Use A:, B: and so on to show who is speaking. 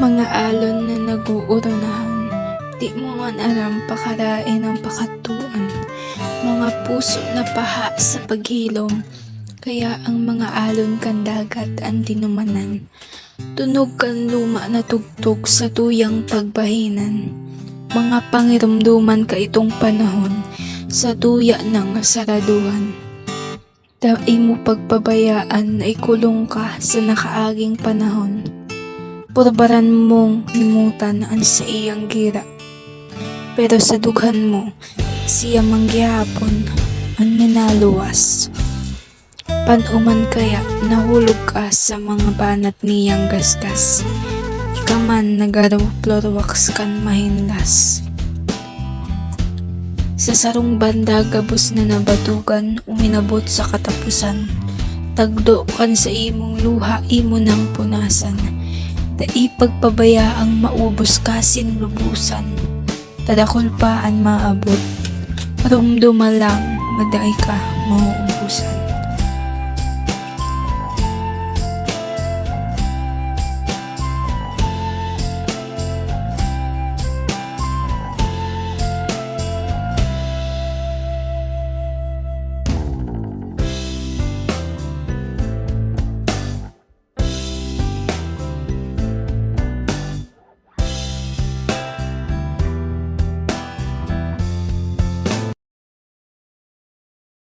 A: Mga alon na nag-uurunahan, di mo man alam pakarain ang pakatuan. Mga puso na paha sa paghilom, kaya ang mga alon kan dagat ang dinumanan. Tunog kan luma na tugtog sa tuyang pagbahinan. Mga pangirumduman ka itong panahon, sa tuya ng saraduhan. Dai mo pagpabayaan na ikulong ka sa nakaaging panahon. Purbaran mong limutan ang sa iyang gira. Pero sa dughan mo, siya manggihapon ang nanaluwas. Panuman kaya nahulog ka sa mga banat niyang gasgas. Ika man nagaraw-plorwax kan mahinlas. Sa sarong banda gabos na nabatugan uminabot sa katapusan. Tagdo kan sa imong luha imo ng punasan. Dai pagpabayaang maubos kasin lubusan. Tadakol pa ang maabot. Rumduma lang, maday ka mauubusan.